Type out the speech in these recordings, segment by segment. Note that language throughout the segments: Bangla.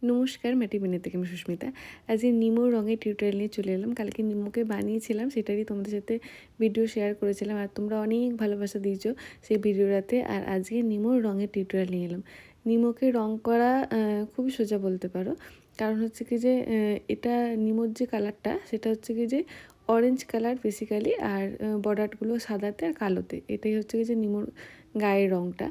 নমস্কার, মাটিবানিয়া থেকে আমি সুস্মিতা। আজকে নিমোর রঙের টিউটোরিয়াল নিয়ে চলে এলাম। কালকে নিমোকে বানিয়েছিলাম, সেটারই তোমাদের সাথে ভিডিও শেয়ার করেছিলাম। আর তোমরা অনেক ভালোবাসা দিয়েছো সেই ভিডিওটাতে। আর আজকে নিমোর রঙের টিউটোরিয়াল নিয়ে এলাম। নিমোকে রং করা খুবই সোজা বলতে পারো। কারণ হচ্ছে কি যে এটা নিমোর যে কালারটা সেটা হচ্ছে কি যে অরেঞ্জ কালার বেসিক্যালি। আর বর্ডারগুলো সাদাতে আর কালোতে। এটাই হচ্ছে কি যে নিমোর গায়ের রঙটা।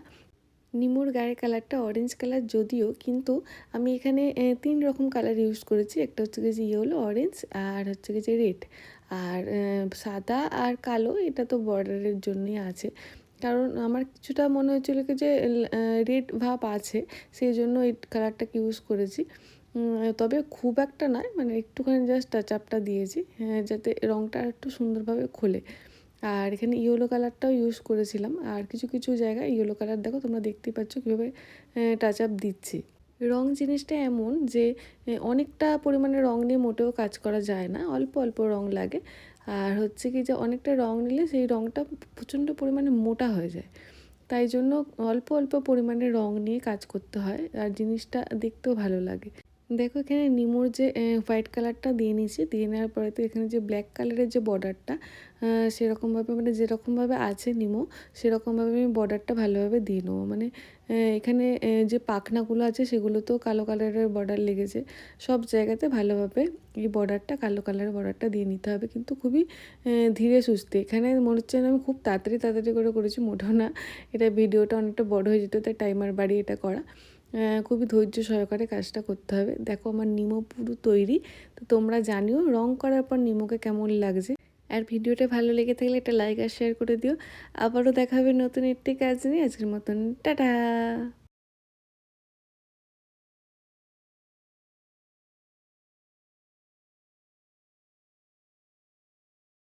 নিমোর গায়ের কালারটা অরেঞ্জ কালার যদিও, কিন্তু আমি এখানে 3 রকম কালার ইউজ করেছি। একটা হচ্ছে কি যে ইয়েলো, অরেঞ্জ আর হচ্ছে কি যে রেড। আর সাদা আর কালো এটা তো বর্ডারের জন্যই আছে। কারণ আমার কিছুটা মনে হচ্ছিল কি যে রেড ভাব আছে, সেই জন্য এই কালারটাকে ইউজ করেছি। তবে খুব একটা নয়, মানে একটুখানি জাস্ট টাচ আপটা দিয়েছি যাতে রঙটা একটু সুন্দরভাবে খোলে। আর এখানে ইয়েলো কালারটাও ইউজ করেছিলাম। আর কিছু কিছু জায়গায় ইয়েলো কালার দেখো তোমরা দেখতেই পাচ্ছ কীভাবে টাচ আপ দিচ্ছি। রং জিনিসটা এমন যে অনেকটা পরিমাণে রং নিয়ে মোটেও কাজ করা যায় না, অল্প অল্প রং লাগে। আর হচ্ছে কি যে অনেকটা রং নিলে সেই রংটা প্রচণ্ড পরিমাণে মোটা হয়ে যায়। তাই জন্য অল্প অল্প পরিমাণে রং নিয়ে কাজ করতে হয়, আর জিনিসটা দেখতেও ভালো লাগে। দেখো এখানে নিমোর যে হোয়াইট কালারটা দিয়ে নিয়েছি, দিয়ে নেওয়ার পরে তো এখানে যে ব্ল্যাক কালারের যে বর্ডারটা সেরকমভাবে, মানে যেরকমভাবে আছে নিমো সেরকমভাবে আমি বর্ডারটা ভালোভাবে দিয়ে নেবো। মানে এখানে যে পাখনাগুলো আছে সেগুলোতেও কালো কালারের বর্ডার লেগেছে। সব জায়গাতে ভালোভাবে এই বর্ডারটা, কালো কালারের বর্ডারটা দিয়ে নিতে হবে, কিন্তু খুবই ধীরে সুস্থে। এখানে মনে হচ্ছে না আমি খুব তাড়াতাড়ি তাড়াতাড়ি করে করেছি, মোটেও না। এটা ভিডিওটা অনেকটা বড় হয়ে যেত, তাই টাইমার বাড়িয়ে এটা করা। খুবই ধৈর্য সহকারে কাজটা করতে হবে। দেখো আমার নিমো পুরো তৈরি। তো তোমরা জানিও রং করার পর নিমোকে কেমন লাগছে। আর ভিডিওটা ভালো লেগে থাকলে একটা লাইক আর শেয়ার করে দিও। আবারও দেখা হবে নতুন একটি কাজ নিয়ে। আজকের মতন টাটা।